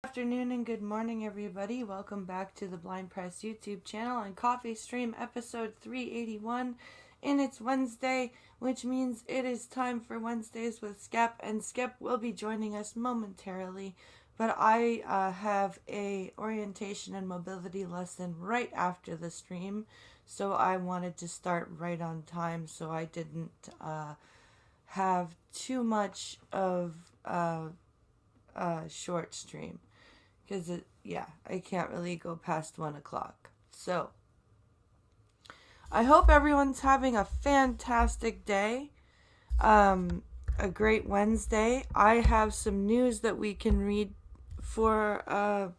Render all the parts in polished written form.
Afternoon and good morning, everybody. Welcome back to the Blind Press YouTube channel on Coffee Stream episode 381. And it's Wednesday, which means it is time for Wednesdays with Skep, and Skep will be joining us momentarily. But I have a orientation and mobility lesson right after the stream, so I wanted to start right on time so I didn't have too much of a short stream because I can't really go past 1 o'clock. So I hope everyone's having a fantastic day, a great Wednesday. I have some news that we can read for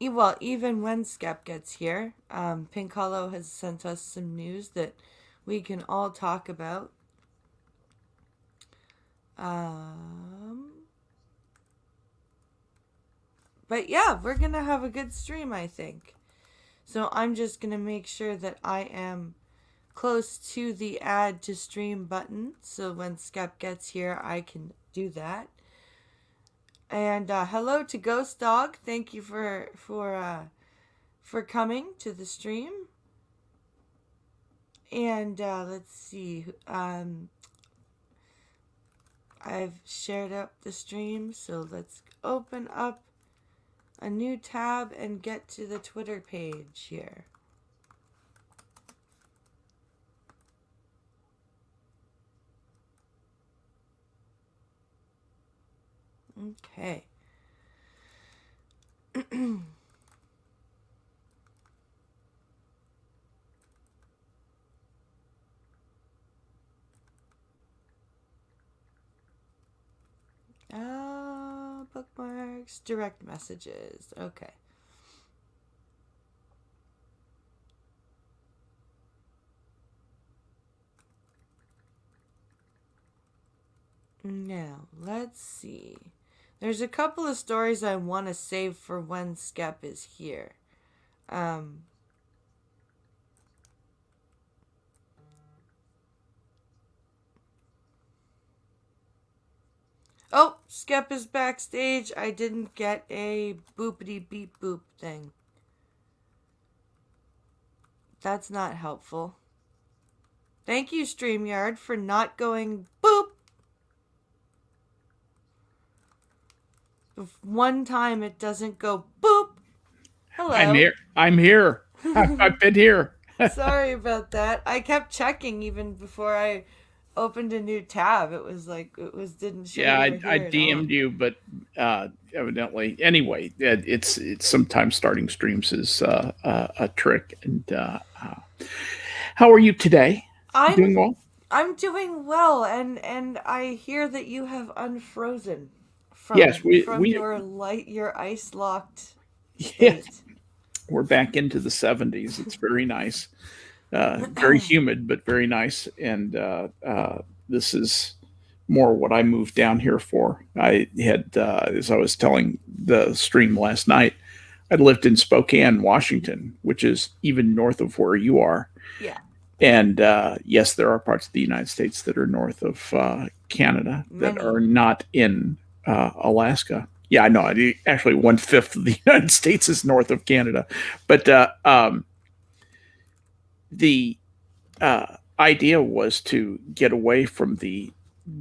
even when Skep gets here. Pink Hollow has sent us some news that we can all talk about. But yeah, we're going to have a good stream, I think. So I'm just going to make sure that I am close to the add to stream button. So when Skep gets here, I can do that. And hello to Ghost Dog. Thank you for coming to the stream. And let's see. I've shared up the stream, so let's open up a new tab and get to the Twitter page here. Okay. Bookmarks, direct messages. Okay. Now, let's see. There's a couple of stories I want to save for when Skep is here. Oh, Skep is backstage. I didn't get a boopity beep boop thing. That's not helpful. Thank you, StreamYard, for not going boop. One time it doesn't go boop. Hello. I'm here. I've been here. Sorry about that. I kept checking even before I opened a new tab. It was like didn't show Yeah, you were here I at DM'd all. you, but evidently, anyway, it's sometimes starting streams is a trick. And how are you today? Doing well? I'm doing well, and I hear that you have unfrozen Yes, from we your ice locked yeah, state. we're back into the 70s. It's very nice, very humid, but very nice. And this is more what I moved down here for. I had, as I was telling the stream last night, I lived in Spokane, Washington, which is even north of where you are. Yeah. And yes, there are parts of the United States that are north of Canada that Many. are not in Alaska. Yeah, I know. Actually, 1/5 of the United States is north of Canada. But the idea was to get away from the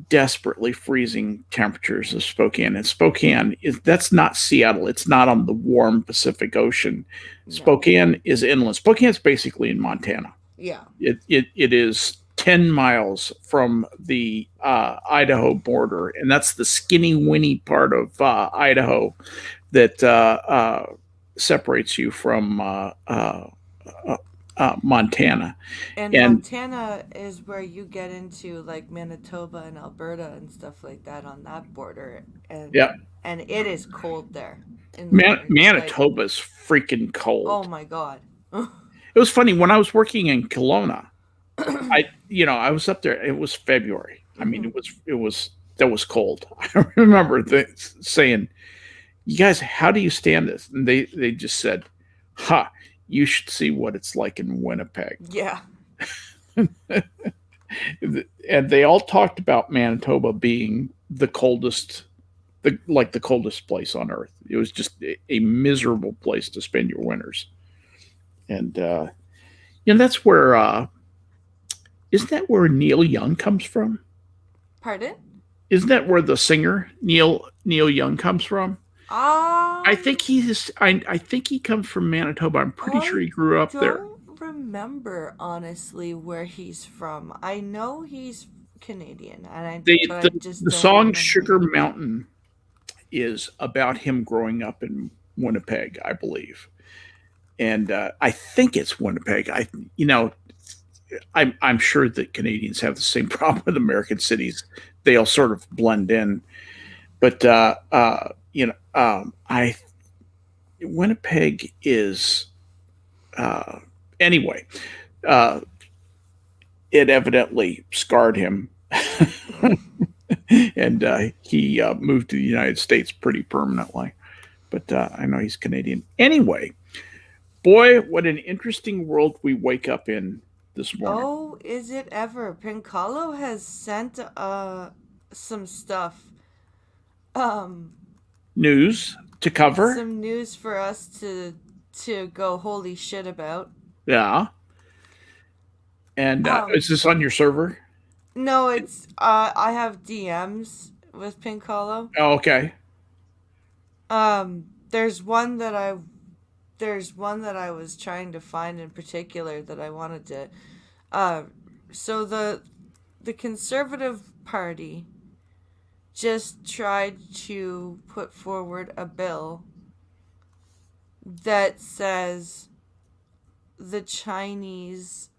desperately freezing temperatures of Spokane. And Spokane that's not Seattle. It's not on the warm Pacific Ocean. No. Spokane is inland. Spokane's basically in Montana. Yeah. It is 10 miles from the Idaho border, and that's the skinny winny part of Idaho that separates you from Montana. And Montana is where you get into like Manitoba and Alberta and stuff like that on that border, and yeah, and it is cold there in the winter. Manitoba's freaking cold. Oh my god. It was funny when I was working in Kelowna. I was up there. It was February. I mean, that was cold. I remember saying, "You guys, how do you stand this?" And they just said, "Ha, you should see what it's like in Winnipeg." Yeah. And they all talked about Manitoba being the coldest the coldest place on earth. It was just a miserable place to spend your winters. And that's where isn't that where Neil Young comes from? Pardon? Isn't that where the singer Neil Young comes from? I think he's I think he comes from Manitoba. I'm pretty sure he grew up there. Don't remember honestly where he's from. I know he's Canadian, but I just The don't song remember. Sugar Mountain is about him growing up in Winnipeg, I believe. And I think it's Winnipeg. I'm sure that Canadians have the same problem with American cities. They all sort of blend in. But I Winnipeg is anyway. Uh, it evidently scarred him, and he moved to the United States pretty permanently. But I know he's Canadian. Anyway, boy, what an interesting world we wake up in this morning. Oh, is it ever? Pincalo has sent some stuff. News to cover. Some news for us to go holy shit about. Yeah. And is this on your server? No, it's I have DMs with Pincalo. Oh, okay. There's one that I was trying to find in particular that I wanted to so the Conservative Party just tried to put forward a bill that says the Chinese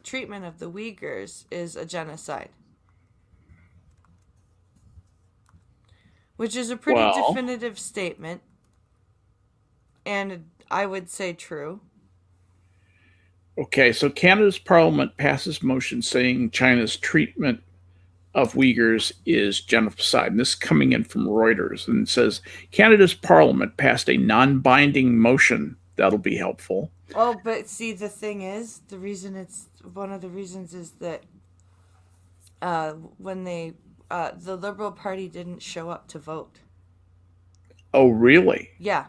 treatment of the Uyghurs is a genocide. Which is a pretty definitive statement. And I would say true. Okay, so Canada's parliament passes motion saying China's treatment of Uyghurs is genocide. And this is coming in from Reuters, and it says Canada's parliament passed a non-binding motion. That'll be helpful. Oh, but see, the thing is, one of the reasons is that when the Liberal Party didn't show up to vote. Oh, really? Yeah.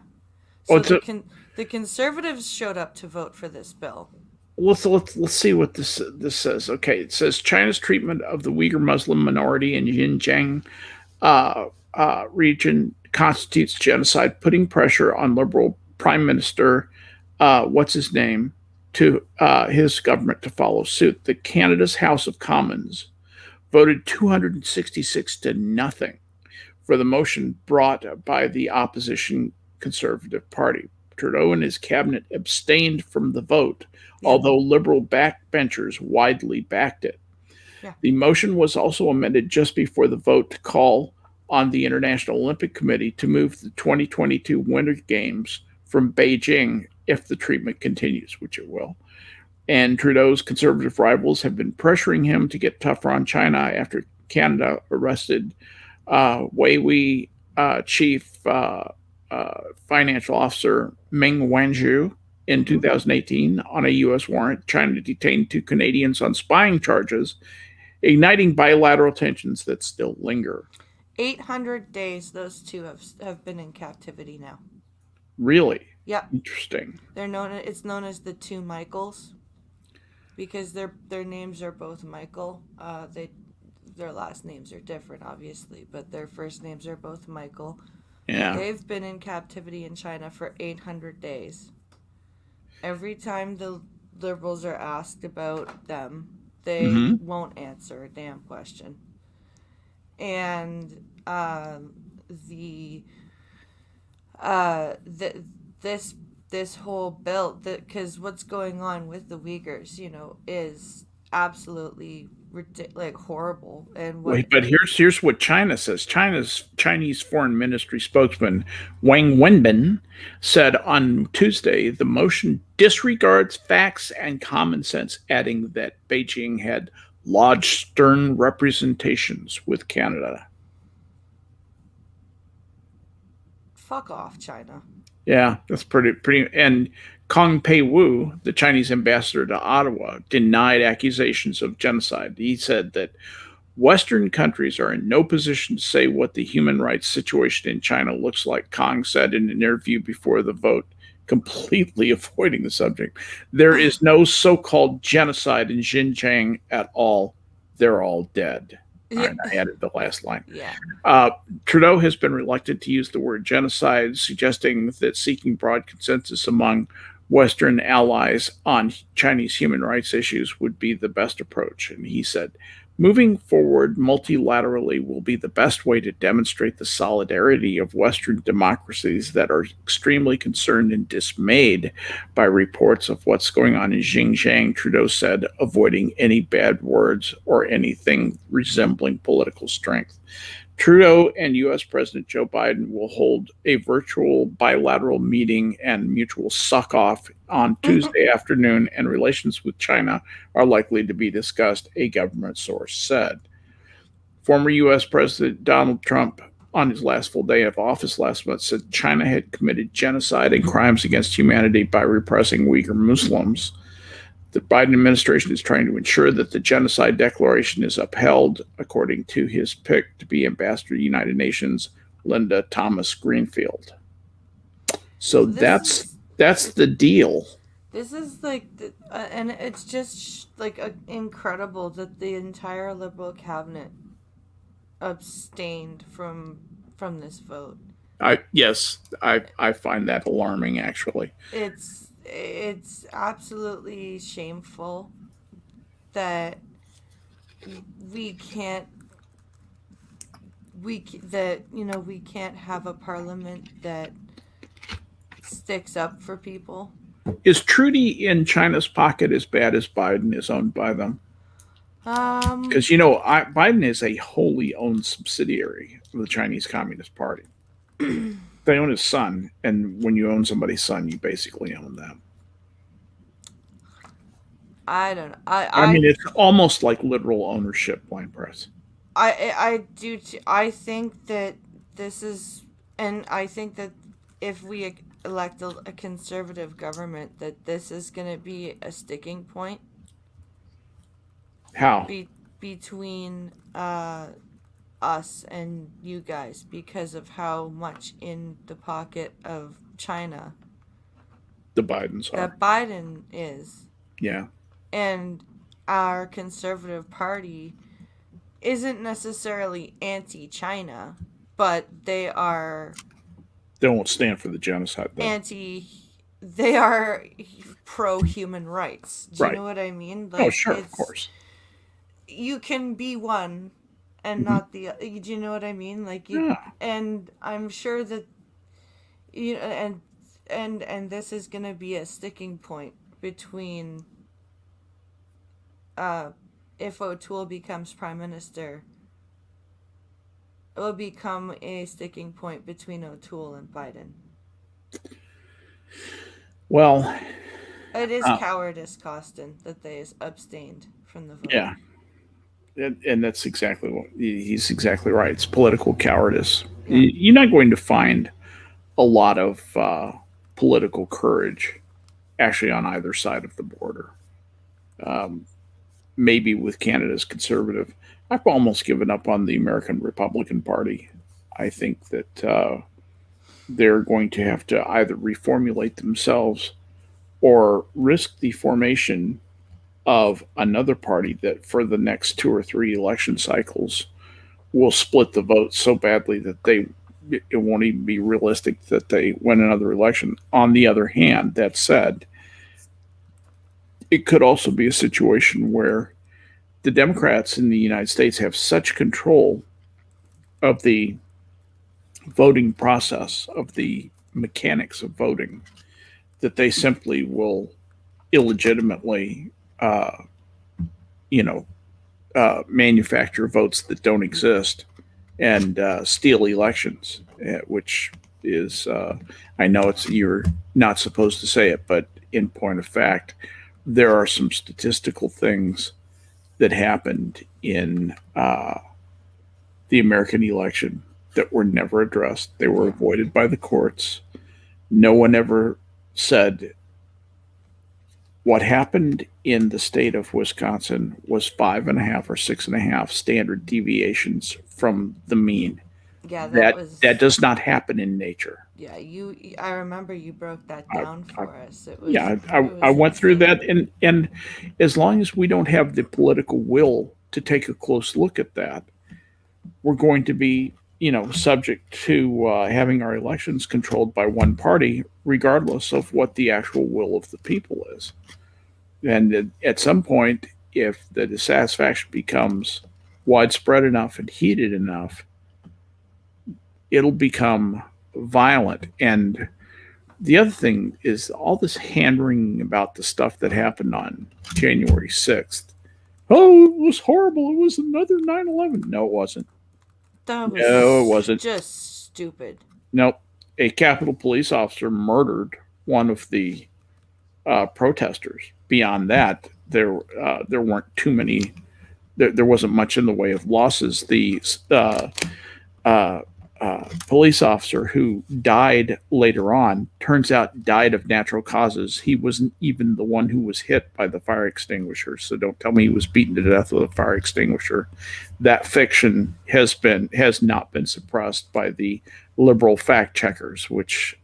So the Conservatives showed up to vote for this bill. Let's see what this says. Okay, it says China's treatment of the Uyghur Muslim minority in Xinjiang region constitutes genocide, putting pressure on Liberal Prime Minister what's his name to his government to follow suit. The Canada's House of Commons voted 266 to nothing for the motion brought by the opposition Conservative Party. Trudeau and his cabinet abstained from the vote, although Liberal backbenchers widely backed it. Yeah. The motion was also amended just before the vote to call on the International Olympic Committee to move the 2022 Winter Games from Beijing if the treatment continues, which it will. And Trudeau's Conservative rivals have been pressuring him to get tougher on China after Canada arrested Huawei chief financial officer Meng Wanzhou in 2018 on a U.S. warrant. China detained 2 Canadians on spying charges, igniting bilateral tensions that still linger. 800 days those two have been in captivity now. Really? Yeah. Interesting. It's known as the two Michaels because their names are both Michael. Their last names are different, obviously, but their first names are both Michael. Yeah. They've been in captivity in China for 800 days. Every time the Liberals are asked about them, they won't answer a damn question. And this whole bill, because what's going on with the Uyghurs, is absolutely horrible. And but here's what China says. Chinese Foreign Ministry spokesman Wang Wenbin said on Tuesday the motion disregards facts and common sense, adding that Beijing had lodged stern representations with Canada. Fuck off, China. Yeah, that's pretty. And Kong Pei-Wu, the Chinese ambassador to Ottawa, denied accusations of genocide. He said that Western countries are in no position to say what the human rights situation in China looks like, Kang said in an interview before the vote, completely avoiding the subject. There is no so called genocide in Xinjiang at all. They're all dead. All Yeah. right, I added the last line. Yeah. Uh, Trudeau has been reluctant to use the word genocide, suggesting that seeking broad consensus among Western allies on Chinese human rights issues would be the best approach. And he said, moving forward multilaterally will be the best way to demonstrate the solidarity of Western democracies that are extremely concerned and dismayed by reports of what's going on in Xinjiang, Trudeau said, avoiding any bad words or anything resembling political strength. Trudeau and U.S. President Joe Biden will hold a virtual bilateral meeting and mutual suck off on Tuesday afternoon, and relations with China are likely to be discussed, a government source said. Former U.S. President Donald Trump, on his last full day of office last month, said China had committed genocide and crimes against humanity by repressing Uyghur Muslims. The Biden administration is trying to ensure that the genocide declaration is upheld, according to his pick to be ambassador to the United Nations, Linda Thomas Greenfield. So that's the deal. This is like, and it's just like incredible that the entire Liberal cabinet abstained from this vote. I find that alarming. Actually, it's absolutely shameful that we can't we can't have a parliament that sticks up for people. Is Trudy in China's pocket as bad as Biden is owned by them? Because Biden is a wholly owned subsidiary of the Chinese Communist Party. They own his son, and when you own somebody's son, you basically own them. I don't know. I mean, it's almost like literal ownership, Blind Press. I do. I think that this is, and I think that if we elect a conservative government, that this is going to be a sticking point. How? Between us and you guys, because of how much in the pocket of China the Bidens are. That Biden is. Yeah. And our conservative party isn't necessarily anti-China, but they won't stand for the genocide, though. They are pro-human rights. Do you know what I mean? Like, sure, of course. You can be one and not the other. Do you know what I mean? Like, and I'm sure that and this is going to be a sticking point between if O'Toole becomes prime minister. It will become a sticking point between O'Toole and Biden. Well, it is cowardice, Costin, that they abstained from the vote. Yeah. And that's exactly what he's exactly right. It's political cowardice. Yeah. You're not going to find a lot of political courage actually on either side of the border. Maybe with Canada's conservative. I've almost given up on the American Republican Party. I think that they're going to have to either reformulate themselves or risk the formation of another party that for the next 2 or 3 election cycles will split the vote so badly that it won't even be realistic that they win another election. On the other hand, that said, it could also be a situation where the Democrats in the United States have such control of the voting process, of the mechanics of voting, that they simply will illegitimately manufacture votes that don't exist and steal elections, which is, I know you're not supposed to say it, but in point of fact, there are some statistical things that happened in the American election that were never addressed. They were avoided by the courts. No one ever said What happened in the state of Wisconsin was 5.5 or 6.5 standard deviations from the mean. Yeah, that That was. does not happen in nature. Yeah, I remember you broke that I, down I, for us. yeah, It I was went through that, insane. and as long as we don't have the political will to take a close look at that, we're going to be, subject to having our elections controlled by one party, regardless of what the actual will of the people is. And at some point, if the dissatisfaction becomes widespread enough and heated enough, it'll become violent. And the other thing is all this hand wringing about the stuff that happened on January 6th. Oh, it was horrible. It was another 9/11. No, it wasn't. That No, it was wasn't. just stupid. Nope. A Capitol police officer murdered one of the protesters. Beyond that, there weren't too many. There wasn't much in the way of losses. The uh, police officer who died later on turns out died of natural causes. He wasn't even the one who was hit by the fire extinguisher. So don't tell me he was beaten to death with a fire extinguisher. That fiction has not been suppressed by the liberal fact checkers, which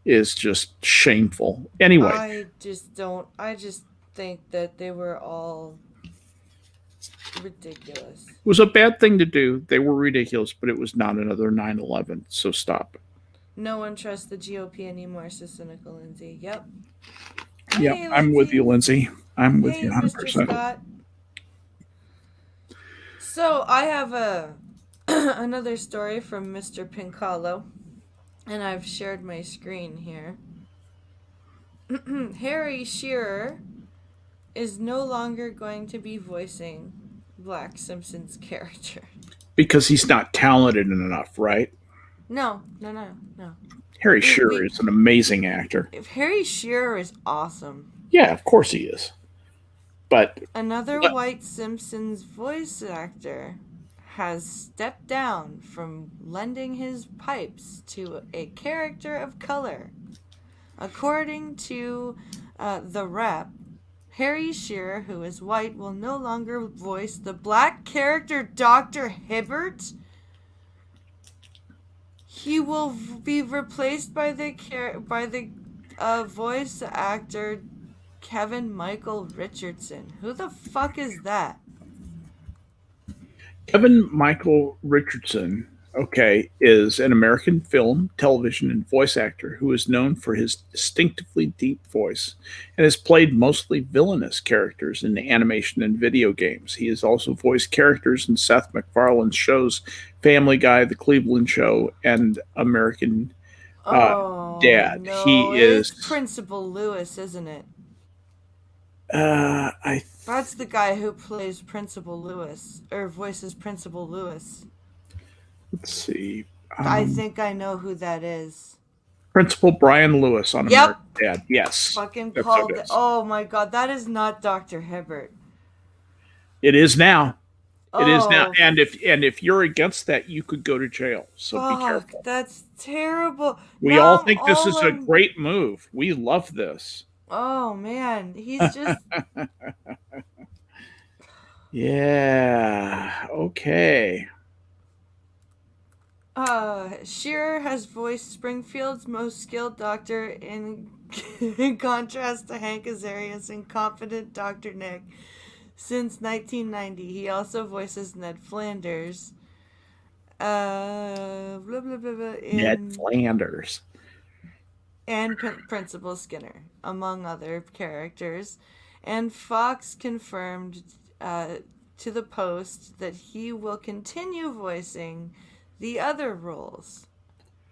is just shameful. Anyway, it I just don't. I just think that they were all ridiculous. was a bad thing to do. They were ridiculous, but it was not another 9/11. So stop. No one trusts the GOP anymore, says cynical Lindsay. Yep. Yep, Hey, I'm with you, Lindsay. Lindsay. I'm with you Hey, Mr. 100%. Scott. So I have a another story from Mr. Pincalo, and I've shared my screen here. Harry Shearer is no longer going to be voicing Black Simpson's character. Because he's not talented enough, right? No, no, no, no. Harry Shearer We is an amazing actor. if Harry Shearer is awesome. Yeah, of course he is. But Another white Simpsons voice actor has stepped down from lending his pipes to a character of color. According to The Rep, Harry Shearer, who is white, will no longer voice the black character Dr. Hibbert. He will be replaced by the voice actor Kevin Michael Richardson. Who the fuck is that? Kevin Michael Richardson, okay, is an American film, television, and voice actor who is known for his distinctively deep voice and has played mostly villainous characters in animation and video games. He has also voiced characters in Seth MacFarlane's shows Family Guy, The Cleveland Show, and American Oh Dad. no, He it's is, Principal Lewis, isn't it? I That's the guy who plays Principal Lewis, or voices Principal Lewis. let's see. I think I know who that is. Principal Brian Lewis on Yep. American Dad. Yes. Fucking That's called what it it. is. Oh my god, that is not Dr. Hibbert. It is now. It is now. Oh, And if you're against that, you could go to jail. So be fuck, careful. that's terrible. We all Now I'm think this all is a great move. We love this. Oh man, he's just Yeah. Okay. Shearer has voiced Springfield's most skilled doctor in contrast to Hank Azaria's incompetent Dr. Nick since 1990. He also voices Ned Flanders. Blah blah blah blah Ned Flanders. and Principal Skinner, among other characters. And Fox confirmed to the Post that he will continue voicing the other roles.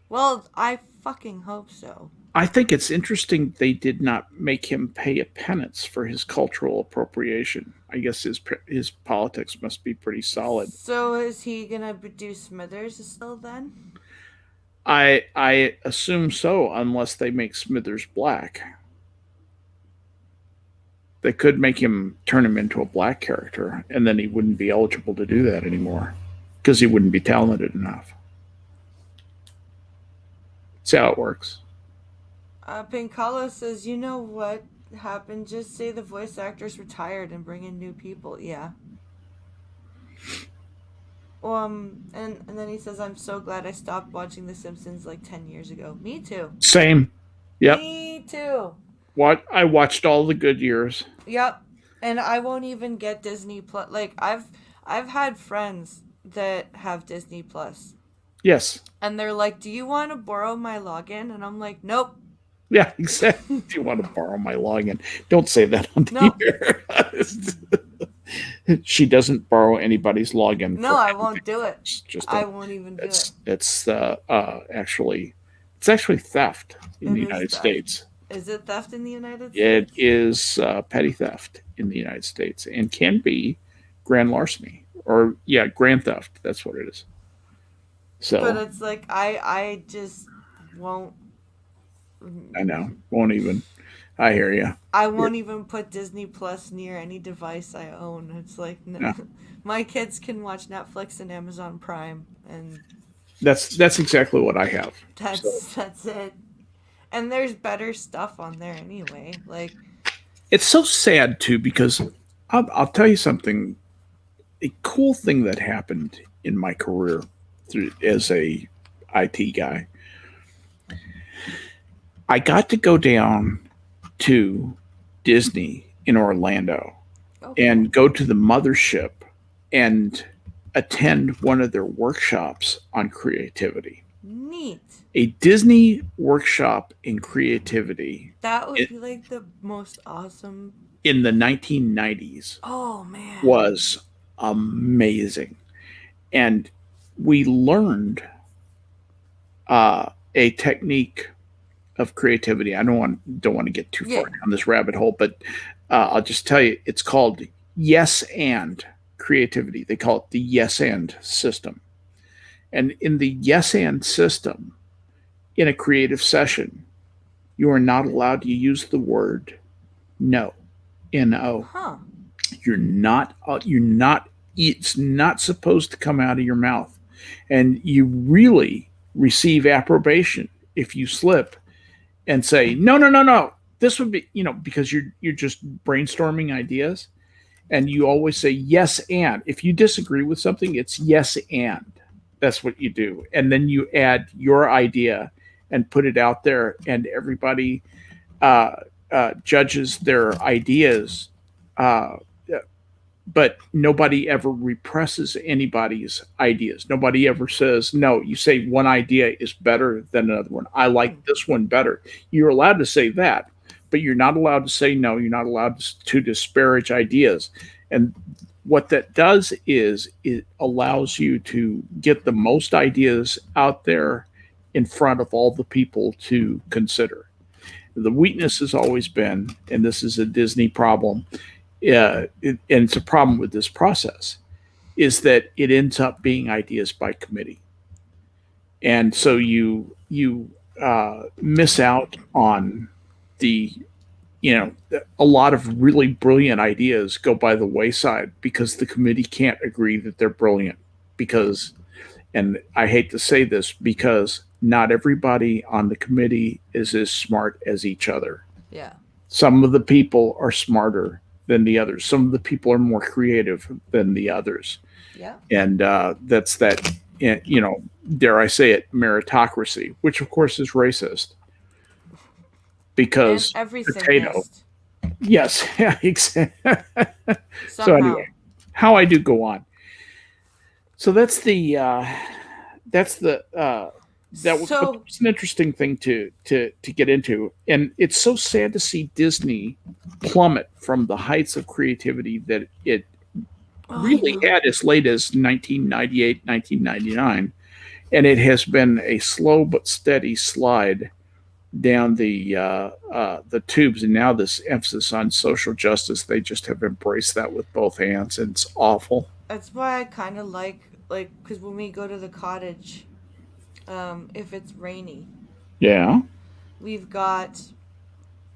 Well, I fucking hope so. I think it's interesting they did not make him pay a penance for his cultural appropriation. I guess his politics must be pretty solid. So is he gonna do Smithers still then? I assume so, unless they make Smithers black. They could make him turn him into a black character, and then he wouldn't be eligible to do that anymore because he wouldn't be talented enough. That's how it works. Pincalo says, you know what? happened, just say the voice actors retired and bring in new people. Yeah. And then he says, "I'm so glad I stopped watching The Simpsons like 10 years ago." Me too. Same. Yep. Me too. What I watched all the good years. Yep. And I won't even get Disney Plus. Like I've had friends that have Disney Plus, Yes. and they're like, "Do you want to borrow my login?" And I'm like, "Nope." Yeah, exactly. Do you want to borrow my login? Don't say that on No. here. She doesn't borrow anybody's login No, for I anything. won't do it. It's just I a, won't even do it. it's actually it's actually theft in It the is United theft. States. Is it theft in the United It States? is petty theft in the United States and can be grand larceny or yeah, grand theft. That's what it is. But So it's like I just won't. I know. Won't even. I hear you. I won't even put Disney Plus near any device I own. It's like no, No, my kids can watch Netflix and Amazon Prime, and that's exactly what I have. So that's it. And there's better stuff on there anyway. Like it's so sad too because I'll tell you something. A cool thing that happened in my career through, as a IT guy, I got to go down to Disney in Orlando oh cool, and go to the mothership and attend one of their workshops on creativity. neat. A Disney workshop in creativity That would be like the most awesome. in the 1990s Oh man. was amazing. And we learned a technique of creativity. I don't want to get too Yeah. far down this rabbit hole, but I'll just tell you, it's called yes and creativity. They call it the yes and system. And in the yes and system, in a creative session, you are not allowed to use the word no, no. Huh. You're not. You're not. It's not supposed to come out of your mouth, and you really receive approbation if you slip and say no, no, no, no. This would be, because you're just brainstorming ideas, and you always say yes and. If you disagree with something, it's yes and. That's what you do, and then you add your idea and put it out there, and everybody uh, judges their ideas, uh, but nobody ever represses anybody's ideas. Nobody ever says, no, you say one idea is better than another one. I Hmm. like this one better. You're allowed to say that, but you're not allowed to say no. You're not allowed to disparage ideas. And what that does is it allows you to get the most ideas out there in front of all the people to consider. The weakness has always been, and this is a Disney problem, and it's a problem with this process, is that it ends up being ideas by committee, and so you miss out on the a lot of really brilliant ideas go by the wayside because the committee can't agree that they're brilliant because, and I hate to say this, because not everybody on the committee is as smart as each other. Yeah. Some of the people are smarter than the others. Some of the people are more creative than the others. Yeah. And that's that, dare I say it, meritocracy, which of course is racist And because everything potato. is Yes, yeah, exactly. So somehow. anyway, how I do go on. So that's the that was, but So it's an interesting thing to get into, and it's so sad to see Disney plummet from the heights of creativity that it I really know. had as late as 1998, 1999, and it has been a slow but steady slide down the tubes, and now this emphasis on social justice, they just have embraced that with both hands, and it's awful. That's why I kind of like because when we go to the cottage, if it's rainy, Yeah. we've got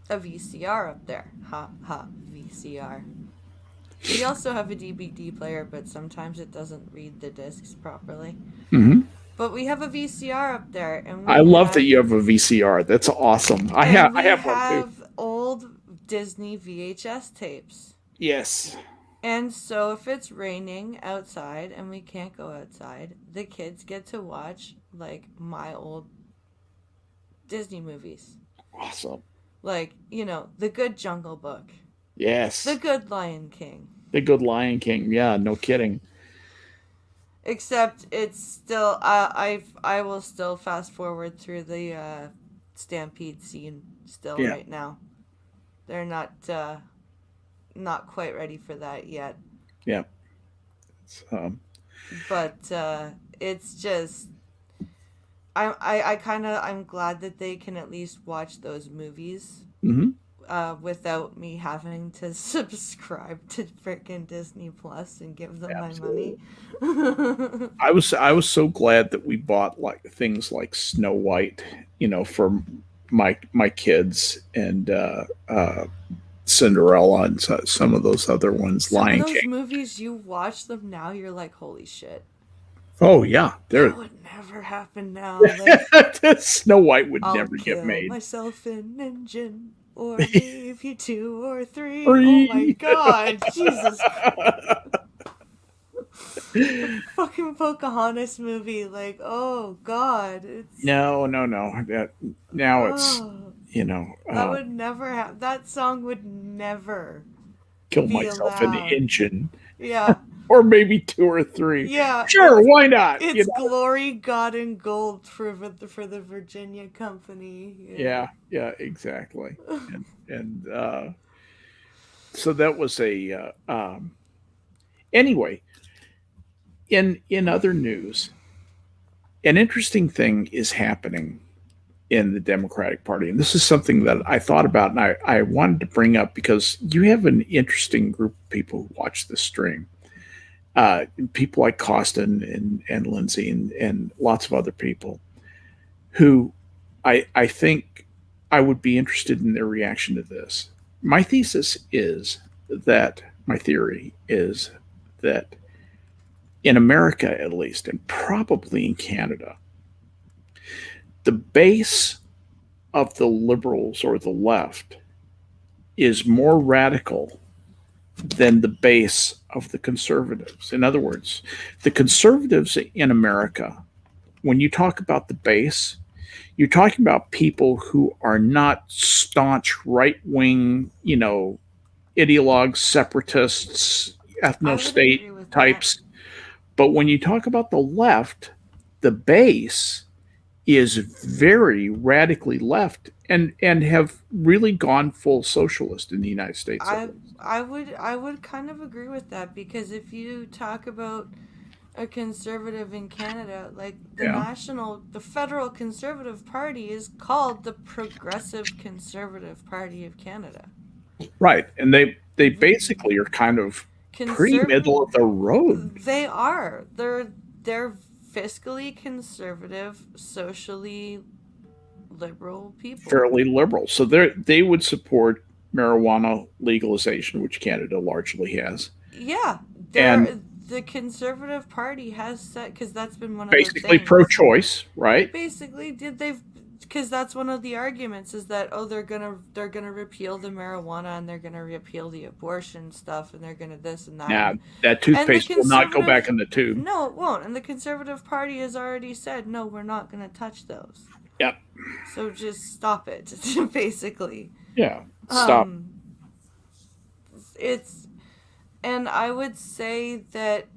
a VCR up there. Ha ha VCR. We also have a DVD player, but sometimes it doesn't read the discs properly. Hmm. But we have a VCR up there, I love that you have a VCR. That's awesome. I and have I we have one too. have old Disney VHS tapes. Yes. And so if it's raining outside and we can't go outside, the kids get to watch like my old Disney movies. Awesome. Like, The Good Jungle Book, The Yes. Good Lion King. The Good Lion King. Yeah, no kidding. Except it's still I will still fast forward through the stampede scene still Yeah. right now. They're not quite ready for that yet. Yeah. But it's just I'm glad that they can at least watch those movies Mm-hmm. without me having to subscribe to freaking Disney Plus and give them my Absolutely. money. I was so glad that we bought like things like Snow White, for my kids, and Cinderella, and some of those other ones, Some of Lion those King. movies, you watch them now, you're like, holy shit. Oh yeah, That there. would never happen now. Like, Snow White would I'll never get kill made. myself in engine or leave you 2 or 3. Oh my Free. god, Jesus Christ. The fucking Pocahontas movie, like, oh god, it's No, no, no. Now it's oh, you know that uh, would never have. That song would never kill be myself in the allowed. engine, Yeah, or maybe 2 or 3. yeah, Sure, why not? it's glory, God, and gold for the Virginia Company. Yeah, yeah, exactly. And so that was a anyway. In other news, an interesting thing is happening in the Democratic Party, and this is something that I thought about, and I wanted to bring up because you have an interesting group of people who watch the stream. People like Costin and Lindsay and lots of other people who I think I would be interested in their reaction to this. My thesis is that my theory is that in America, at least, and probably in Canada, the base of the liberals or the left is more radical than the base of the conservatives. In other words, the conservatives in America, when you talk about the base, you're talking about people who are not staunch right wing, ideologues, separatists, I would ethno-state agree with that. types. But when you talk about the left, the base is very radically left and have really gone full socialist in the United States at I least. I would kind of agree with that because if you talk about a conservative in Canada, like Yeah. the federal conservative party is called the Progressive Conservative Party of Canada. Right. And they basically are kind of pretty Conservative, middle of the road, they are. They're fiscally conservative, socially liberal people. fairly liberal. So they would support marijuana legalization, which Canada largely has. Yeah, And the Conservative Party has said because that's been one of their basically things. pro-choice, right? Basically, did they've because that's one of the arguments is that they're gonna repeal the marijuana and they're gonna repeal the abortion stuff and they're gonna this and that Now that toothpaste will not go back in the tube. no, it won't, and the Conservative Party has already said no, we're not gonna touch those. Yep. So just stop it, basically. Yeah. Stop. It's and I would say that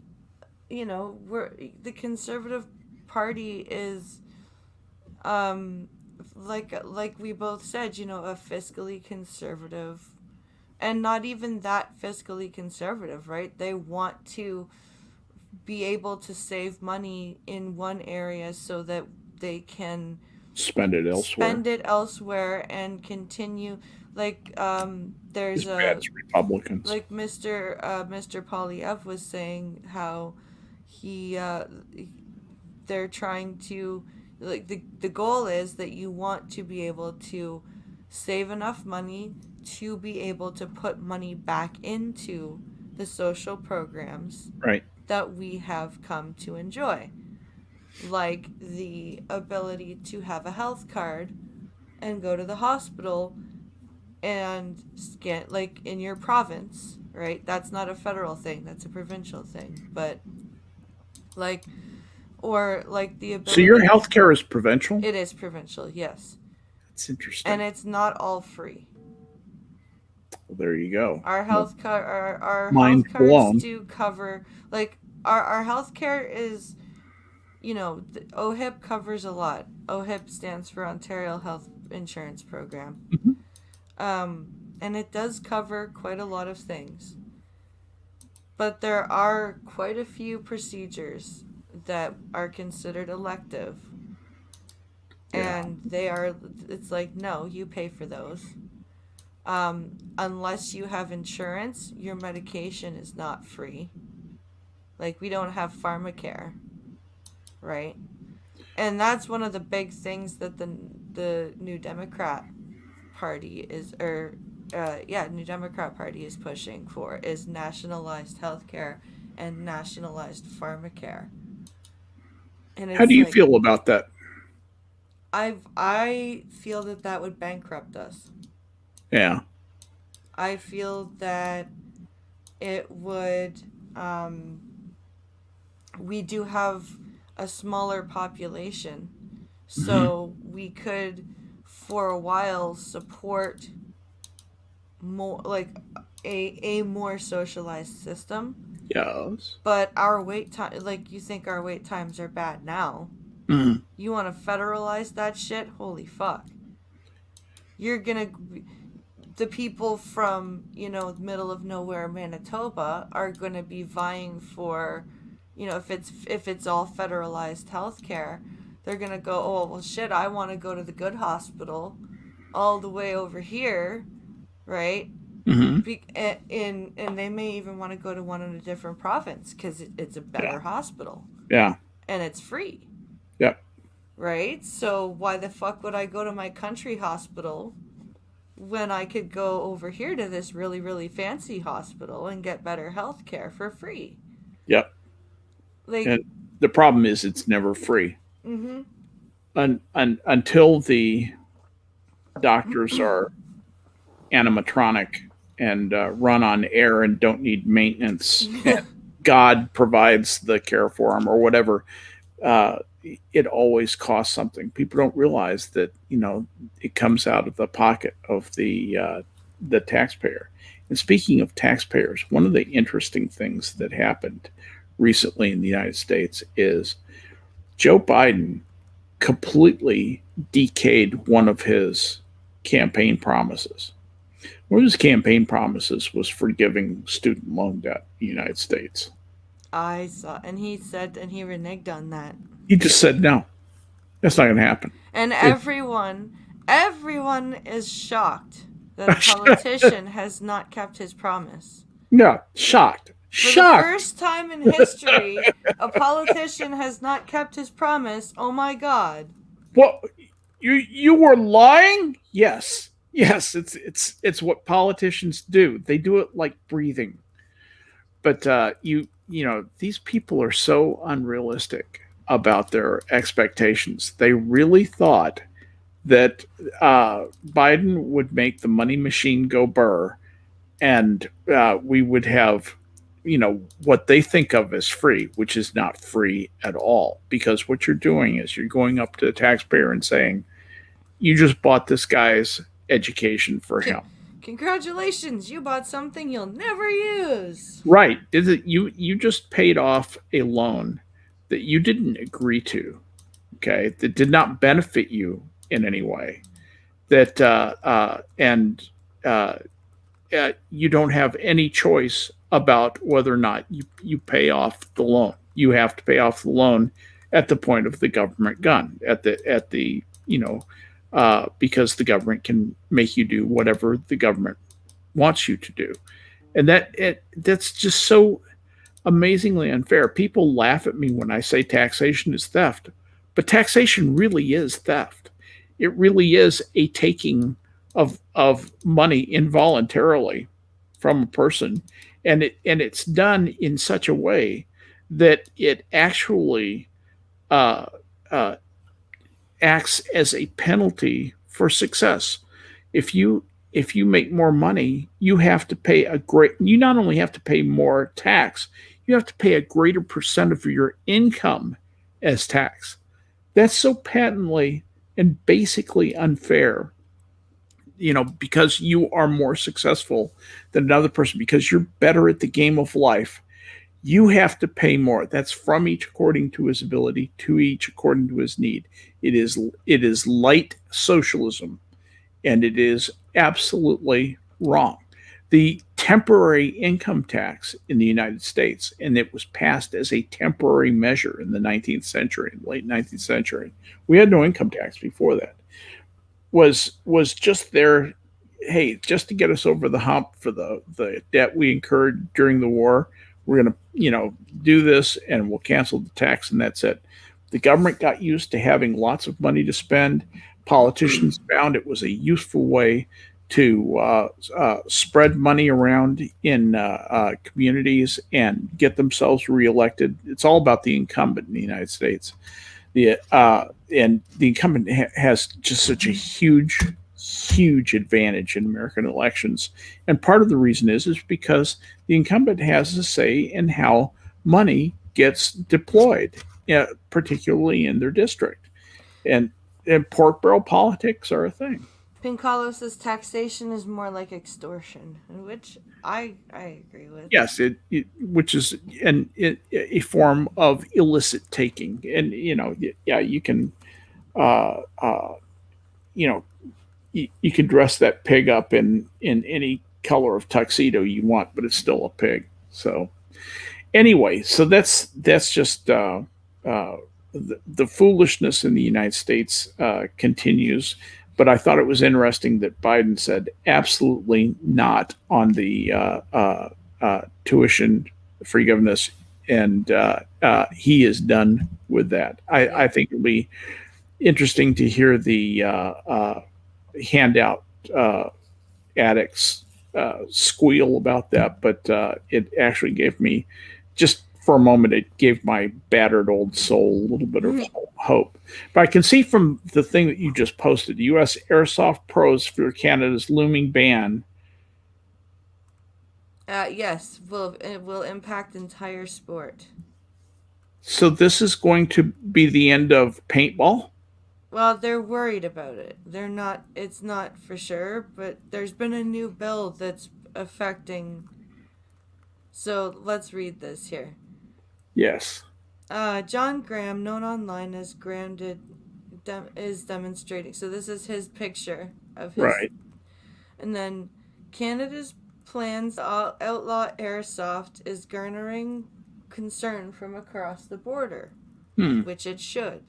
we're the Conservative Party is like we both said, a fiscally conservative and not even that fiscally conservative, right? They want to be able to save money in one area so that they can Spend it elsewhere. spend it elsewhere and continue like As there's bad a as Republicans. like Mr. Polyev was saying how he they're trying to like the goal is that you want to be able to save enough money to be able to put money back into the social programs Right. that we have come to enjoy, like the ability to have a health card and go to the hospital and scan, like in your province, right? That's not a federal thing, that's a provincial thing. But like, or like the So your ability, healthcare is provincial? it is provincial, yes. That's And interesting. it's not all free. Well, there you go. Our Well, our mind health cards blown. do cover, like, our health care is, OHIP covers a lot. OHIP stands for Ontario Health Insurance Program. Mhm. And it does cover quite a lot of things. But there are quite a few procedures that are considered elective. Yeah. And it's like, no, you pay for those. Unless you have insurance, your medication is not free. Like, we don't have pharmacare, right? And that's one of the big things that the New Democrat Party is, or New Democrat Party is pushing for, is nationalized healthcare and nationalized pharmacare. And How do it's you like, feel about that? I feel that that would bankrupt us. Yeah. I feel that it would. We do have a smaller population, Hmm. so we could, for a while, support more, like, a more socialized system. Yes. But our wait time, like, you think our wait times are bad now. Mhm. You want to federalize that shit? Holy fuck. You're gonna, the people from, middle of nowhere Manitoba are gonna be vying for, if it's all federalized healthcare, they're gonna go, oh well shit, I want to go to the good hospital all the way over here, right? Hmm. And they may even want to go to one in a different province because it's a Yeah. better hospital Yeah. and it's free, Yep. right? So why the fuck would I go to my country hospital when I could go over here to this really, really fancy hospital and get better health care for free? Yep. Like, And the problem is it's never free. mm-hmm. Until the doctors are animatronic and run on air and don't need maintenance, and God provides the care for them or whatever, uh, it always costs something. People don't realize that it comes out of the pocket of the taxpayer. And speaking of taxpayers, one of the interesting things that happened recently in the United States is Joe Biden completely decayed one of his campaign promises. One of his campaign promises was forgiving student loan debt in the United States. I saw, and he said, and he reneged on that. He just said, no, that's not going to happen. And It, everyone is shocked that a politician has not kept his promise. no, shocked. For the Shocked. first time in history, a politician has not kept his promise. Oh my god. What? You were lying? Yes. Yes, it's what politicians do. They do it like breathing. But these people are so unrealistic about their expectations. They really thought that Biden would make the money machine go burr, and we would have, what they think of as free, which is not free at all. Because what you're doing is you're going up to the taxpayer and saying, "You just bought this guy's education for him." Congratulations, you bought something you'll never use. Right? Is it you just paid off a loan that you didn't agree to? Okay, that did not benefit you in any way. That and you don't have any choice about whether or not you pay off the loan. You have to pay off the loan at the point of the government gun, at the because the government can make you do whatever the government wants you to do, and that's just so amazingly unfair. People laugh at me when I say taxation is theft, but taxation really is theft. It really is a taking of money involuntarily from a person, and it's done in such a way that it actually uh, uh, acts as a penalty for success. If you if you make more money, you have to pay you not only have to pay more tax, you have to pay a greater percent of your income as tax. That's so patently and basically unfair, because you are more successful than another person, because you're better at the game of life. You have to pay more. That's from each according to his ability, to each according to his need. It is light socialism, and it is absolutely wrong. The temporary income tax in the United States, and it was passed as a temporary measure in the 19th century, late 19th century. We had no income tax before that. Was just there, hey, just to get us over the hump for the debt we incurred during the war. We're going to, do this, and we'll cancel the tax, and that's it. The government got used to having lots of money to spend. Politicians found it was a useful way to spread money around in communities and get themselves reelected. It's all about the incumbent in the United States. And the incumbent has just such a huge advantage in American elections. And part of the reason is because the incumbent has a say in how money gets deployed, particularly in their district. And pork barrel politics are a thing. Pincalo says taxation is more like extortion, which I agree with. Yes, which is a form of illicit taking, and yeah, you can, uh, uh, you know, you can dress that pig up in any color of tuxedo you want, but it's still a pig. So anyway, so that's just the foolishness in the United States continues. But I thought it was interesting that Biden said absolutely not on the tuition forgiveness, and he is done with that. I think it'll be interesting to hear the handout addicts squeal about that, but it actually gave me, just for a moment, it gave my battered old soul a little bit of hope. But I can see from the thing that you just posted, the U.S. airsoft pros for Canada's looming ban. Yes, it will impact entire sport. So this is going to be the end of paintball? Well, they're worried about it. They're not. It's not for sure, but there's been a new bill that's affecting. So let's read this here. Yes. John Graham, known online as is demonstrating. So this is his picture of his. Right. And then Canada's plans to outlaw airsoft is garnering concern from across the border, which it should.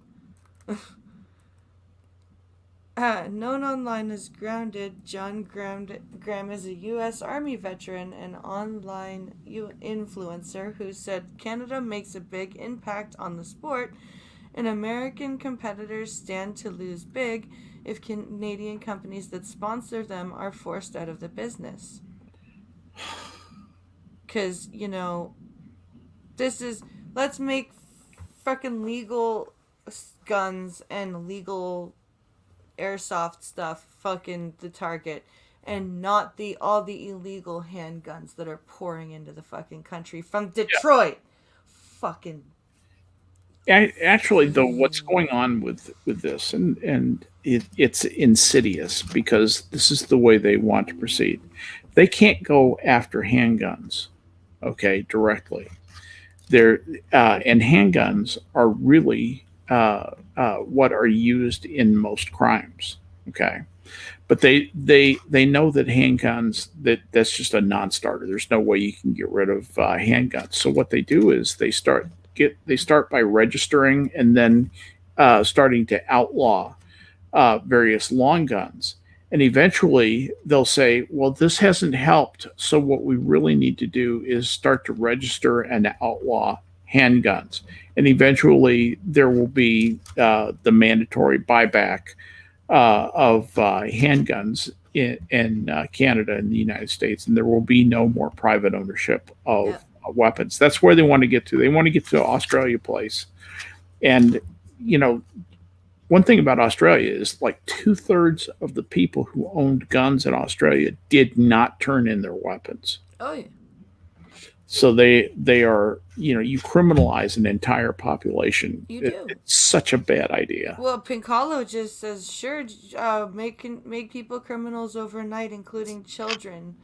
Known online as Grounded, John Graham is a U.S. Army veteran and online influencer who said Canada makes a big impact on the sport, and American competitors stand to lose big if Canadian companies that sponsor them are forced out of the business. Because, let's make fucking legal guns and legal airsoft stuff fucking the target, and not all the illegal handguns that are pouring into the fucking country from Detroit. Yeah. Fucking. Actually, though, what's going on with this, and it's insidious, because this is the way they want to proceed. They can't go after handguns, okay, directly. And handguns are really what are used in most crimes. Okay, but they know that handguns, that's just a non-starter. There's no way you can get rid of handguns. So what they do is they start by registering, and then starting to outlaw various long guns. And eventually they'll say, well, this hasn't helped. So what we really need to do is start to register and outlaw handguns. And eventually there will be the mandatory buyback of handguns in Canada and the United States. And there will be no more private ownership of weapons. That's where they want to get to. They want to get to Australia Place. And, one thing about Australia is like 2/3 of the people who owned guns in Australia did not turn in their weapons. Oh yeah. So they are, you criminalize an entire population. You do. It's such a bad idea. Well, Pincalo just says, sure, make people criminals overnight, including children.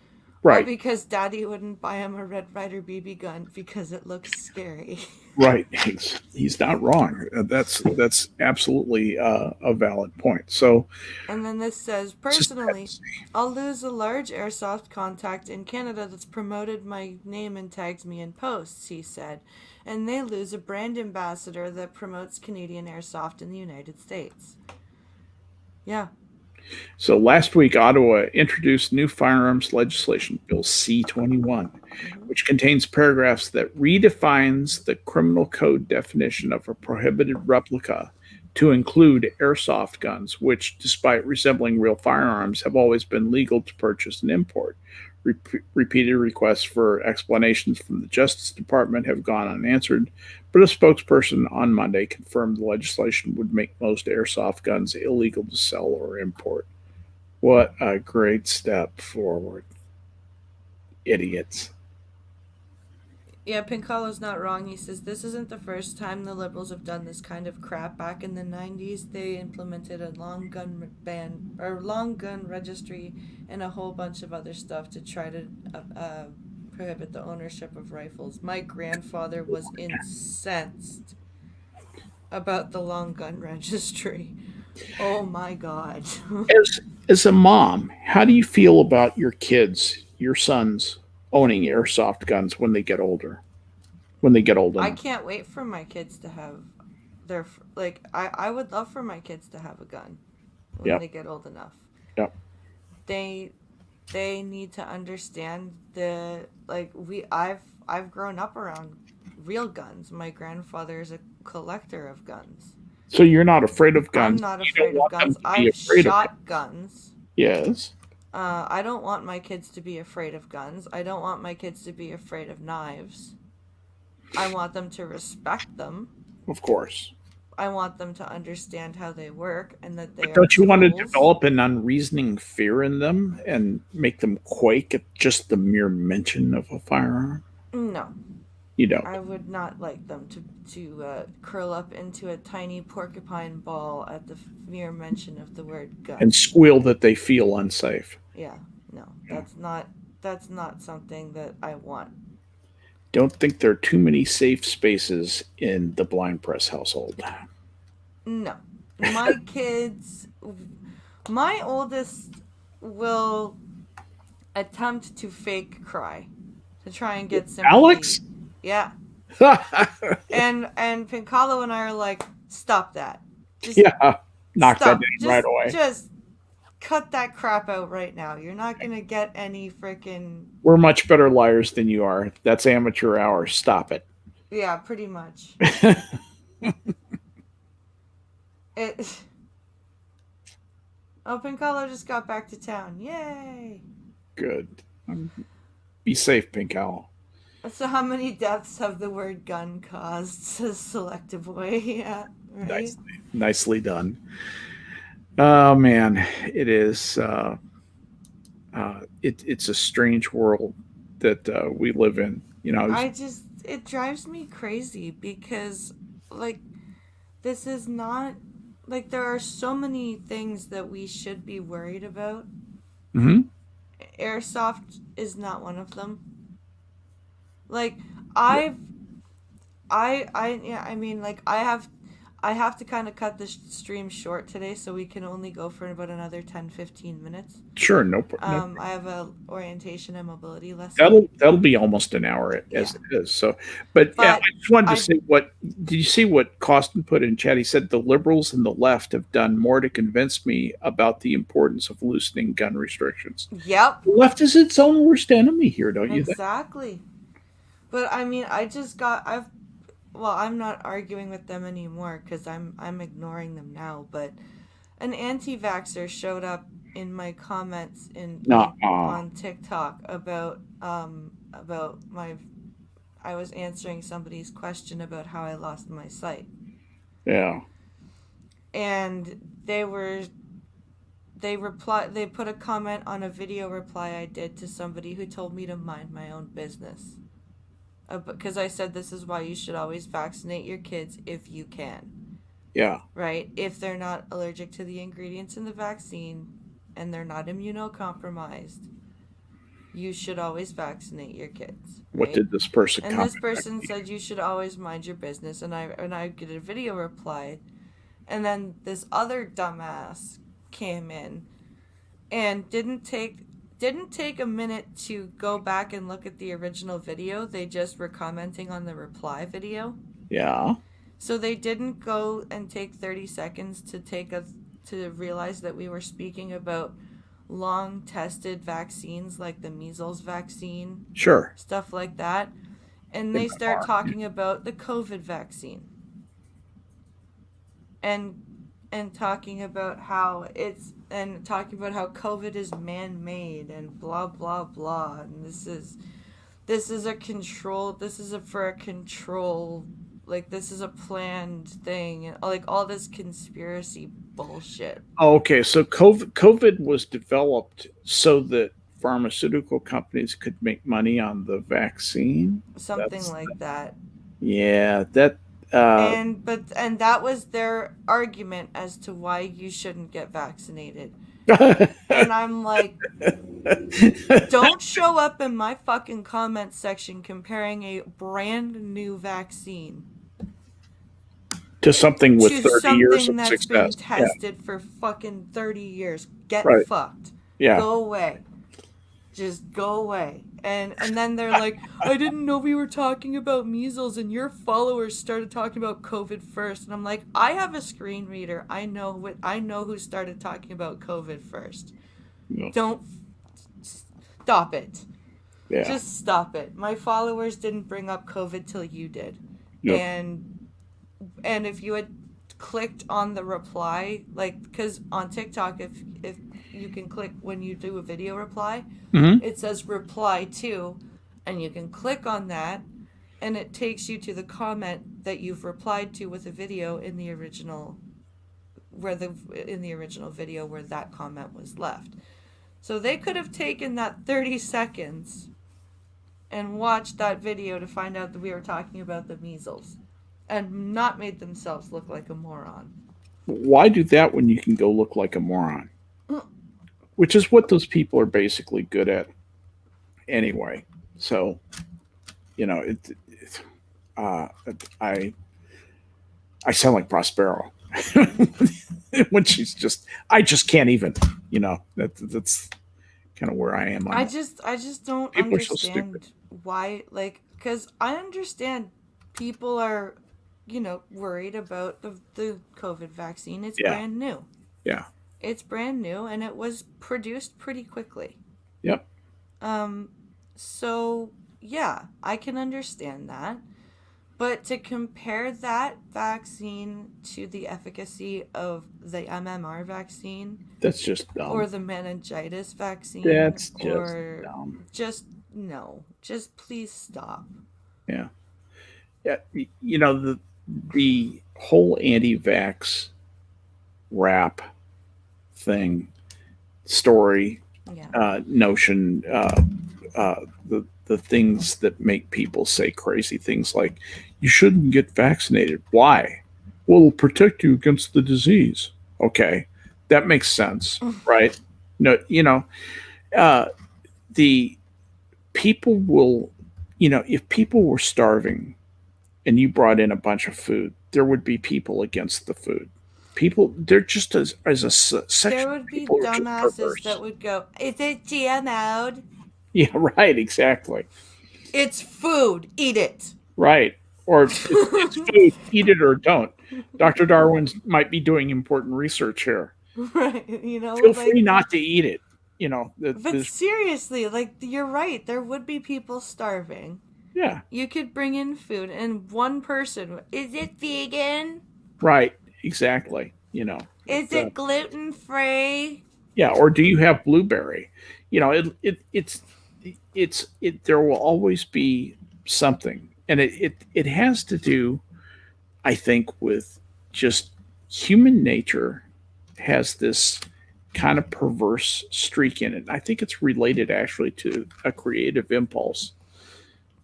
All Right. because Daddy wouldn't buy him a Red Ryder BB gun because it looks scary. Right. He's not wrong. That's absolutely a valid point. So And then this says, just personally, I'll lose a large airsoft contact in Canada that's promoted my name and tags me in posts, he said. And they lose a brand ambassador that promotes Canadian airsoft in the United States. Yeah. So last week, Ottawa introduced new firearms legislation, Bill C-21, which contains paragraphs that redefines the criminal code definition of a prohibited replica to include airsoft guns, which, despite resembling real firearms, have always been legal to purchase and import. Repeated requests for explanations from the Justice Department have gone unanswered, but a spokesperson on Monday confirmed the legislation would make most airsoft guns illegal to sell or import. What a great step forward. Idiots. Yeah, Pincalo's not wrong. He says this isn't the first time the Liberals have done this kind of crap. Back in the 90s, they implemented a long gun ban or long gun registry and a whole bunch of other stuff to try to prohibit the ownership of rifles. My grandfather was incensed about the long gun registry. Oh my god. As a mom, how do you feel about your kids, your sons, owning airsoft guns when they get older? When they get old I enough? can't wait for my kids to have their I would love for my kids to have a gun when Yep. they get old enough. Yep. They they need to understand I've grown up around real guns. My grandfather is a collector of guns. So you're not afraid of I'm guns. not You don't afraid of want them guns. to be I've afraid of shot guns. guns. Yes, I don't want my kids to be afraid of guns. I don't want my kids to be afraid of knives. I want them to respect them. of course. I want them to understand how they work and that they But are don't you want to tools. develop an unreasoning fear in them and make them quake at just the mere mention of a firearm? No, You don't. I would not like them to curl up into a tiny porcupine ball at the mere mention of the word gun. And squeal that they feel unsafe. Yeah, no, Yeah. that's not something that I want. Don't think there are too many safe spaces in the blind press household. No, my kids, my oldest will attempt to fake cry to try and get sympathy. Alex? Yeah. And Pincalo and I are like, stop that. Just Yeah. Knock that stop. down right away. Just cut that crap out right now. You're not gonna get any freaking We're much better liars than you are. That's amateur hour. Stop it. yeah, pretty much. It. Oh, Pincalo just got back to town. Yay! Good. Be safe, Pink Owl. So how many deaths have the word gun caused? Says Selective Boy. Yeah, right. Nicely done. Oh man, it is. It's a strange world that we live in. It drives me crazy because, like, this is not, like, there are so many things that we should be worried about. Mm-hmm. Airsoft is not one of them. Like, I have to kind of cut the stream short today so we can only go for about another 10-15 minutes. Sure, no problem. I have a orientation and mobility lesson. That'll be almost an hour as it is. So, but yeah, I just wanted to say what did you see what Costin put in chat? He said the liberals and the left have done more to convince me about the importance of loosening gun restrictions. Yep. The left is its own worst enemy here, don't you think? Exactly. But I mean, I'm not arguing with them anymore because I'm ignoring them now. But an anti-vaxxer showed up in my comments on TikTok about I was answering somebody's question about how I lost my sight. Yeah. and they put a comment on a video reply I did to somebody who told me to mind my own business. Because I said this is why you should always vaccinate your kids if you can. Yeah. Right? If they're not allergic to the ingredients in the vaccine and they're not immunocompromised, you should always vaccinate your kids. Right? What did this person and comment? This person said you should always mind your business, and I get a video reply, and then this other dumbass came in and didn't take a minute to go back and look at the original video. They just were commenting on the reply video. Yeah. So they didn't go and take 30 seconds to realize that we were speaking about long tested vaccines like the measles vaccine. Sure. Stuff like that. And they start talking about the COVID vaccine. And talking about how COVID is man-made and blah blah blah, and this is for a control, like this is a planned thing, and like all this conspiracy bullshit. Oh, okay, so COVID was developed so that pharmaceutical companies could make money on the vaccine. Something like that. Yeah, that. And that was their argument as to why you shouldn't get vaccinated. And I'm like, don't show up in my fucking comment section comparing a brand new vaccine to something with 30 something years of that's success. Been tested for fucking 30 years. Get fucked. Yeah. Go away. Just go away. And then they're like, I didn't know we were talking about measles, and your followers started talking about COVID first. And I'm like, I have a screen reader. I know who started talking about COVID first. No. Don't stop it. Yeah. Just stop it. My followers didn't bring up COVID till you did. Yep. And if you had clicked on the reply, like, because on TikTok, if you can click when you do a video reply, it says reply to, and you can click on that, and it takes you to the comment that you've replied to with a video in the original video where that comment was left. So they could have taken that 30 seconds and watched that video to find out that we were talking about the measles and not made themselves look like a moron. Why do that when you can go look like a moron? Which is what those people are basically good at anyway. So, I sound like Prospero when I just can't even, that's kind of where I am. I just don't people understand why, like, because I understand people are, worried about the COVID vaccine. It's brand new. Yeah. It's brand new, and it was produced pretty quickly. Yep. So, yeah, I can understand that. But to compare that vaccine to the efficacy of the MMR vaccine... That's just dumb. Or the meningitis vaccine... That's just dumb. Just, no. Just please stop. Yeah. Yeah, the whole anti-vax rap thing, story, notion, the things that make people say crazy things like, you shouldn't get vaccinated. Why? Well, it'll protect you against the disease. Okay, that makes sense, right? No, the people will, if people were starving and you brought in a bunch of food, there would be people against the food. People, they're just as a section. There would be dumbasses that would go, is it GMO'd? Yeah, right, exactly. It's food, eat it. Right. Or it's food, eat it or don't. Dr. Darwin might be doing important research here. Right, Feel free not to eat it. But seriously, like, you're right. There would be people starving. Yeah. You could bring in food, and one person, is it vegan? Right, exactly. Is it gluten-free? Yeah, or do you have blueberry? There will always be something. And it has to do, I think, with just human nature has this kind of perverse streak in it. I think it's related actually to a creative impulse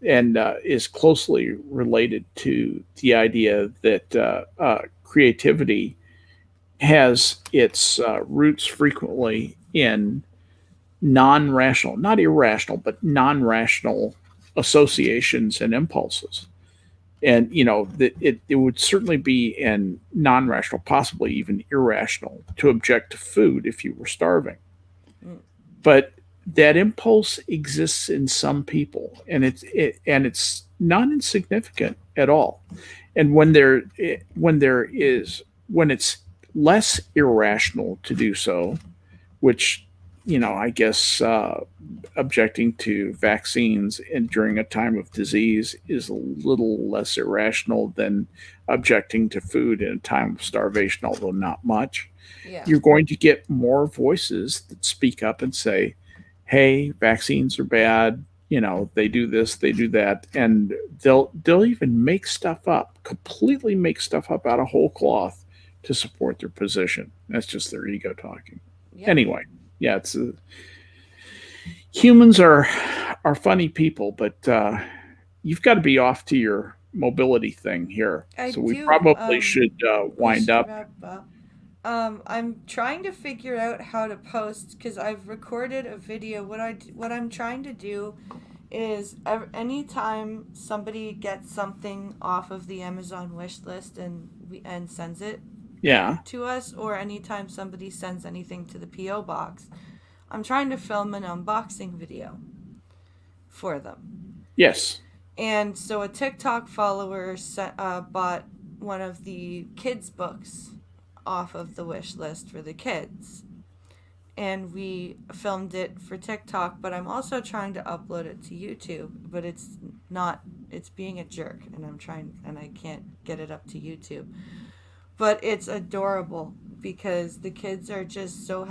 and is closely related to the idea that creativity has its roots frequently in non rational, not irrational, but non rational associations and impulses. And, that it would certainly be in non rational, possibly even irrational, to object to food if you were starving. Mm. But that impulse exists in some people, and it's not insignificant at all. And when it's less irrational to do so, which I guess objecting to vaccines and during a time of disease is a little less irrational than objecting to food in a time of starvation, although not much. Yeah. You're going to get more voices that speak up and say, "Hey, vaccines are bad. They do this, they do that," and they'll even make stuff up, completely make stuff up out of whole cloth to support their position. That's just their ego talking. Yep. Anyway, yeah, humans are funny people, but you've got to be off to your mobility thing here. I So we do. probably should We wind should up. wrap up. I'm trying to figure out how to post because I've recorded a video. What I'm trying to do is anytime somebody gets something off of the Amazon wish list and sends it Yeah. to us, or anytime somebody sends anything to the PO box, I'm trying to film an unboxing video for them. Yes. And so a TikTok follower bought one of the kids' books off of the wish list for the kids. And we filmed it for TikTok, but I'm also trying to upload it to YouTube, but it's being a jerk, and I can't get it up to YouTube. But it's adorable because the kids are just so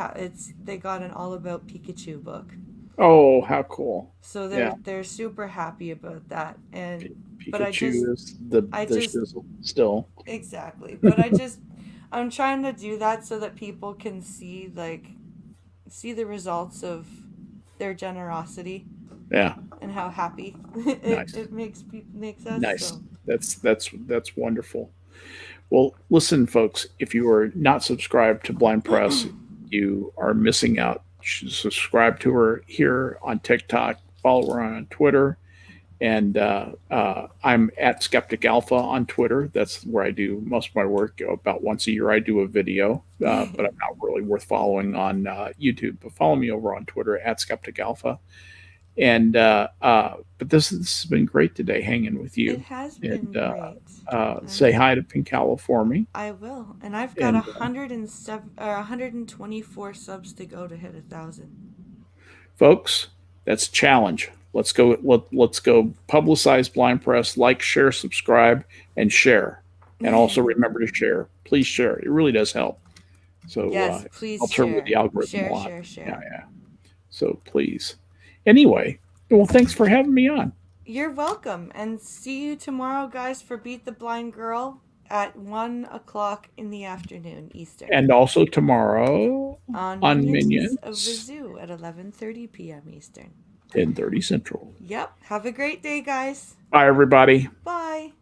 they got an All About Pikachu book. Oh, how cool! So Yeah. they're super happy about that. But Pikachu is the I the just shizzle still. exactly. But I'm trying to do that so that people can see the results of their generosity Yeah. and how happy Nice. it makes us. Nice. So That's wonderful. Well, listen, folks, if you are not subscribed to Blind Press, you are missing out. You should subscribe to her here on TikTok, follow her on Twitter, and I'm at Skeptic Alpha on Twitter. That's where I do most of my work. About once a year, I do a video, but I'm not really worth following on YouTube. But follow me over on Twitter at Skeptic Alpha. And but this has been great today, hanging with you. It has been And great. say hi to Pinkala for me. I will, and I've got And 107 or 124 subs to go to hit 1,000. folks, that's a challenge. Let's go. Let's go. Publicize Blind Press. Like, share, subscribe, and share. And also remember to share. Please share. It really does help. So Yes, please helps her share. with the algorithm Share, a lot. share, share. Yeah, yeah. So please. Anyway, well, thanks for having me on. You're welcome, and see you tomorrow, guys, for Beat the Blind Girl at 1:00 in the afternoon Eastern. And also tomorrow on Minions of the Zoo at 11:30 p.m. Eastern. 10:30 Central. Yep. Have a great day, guys. Bye, everybody. Bye.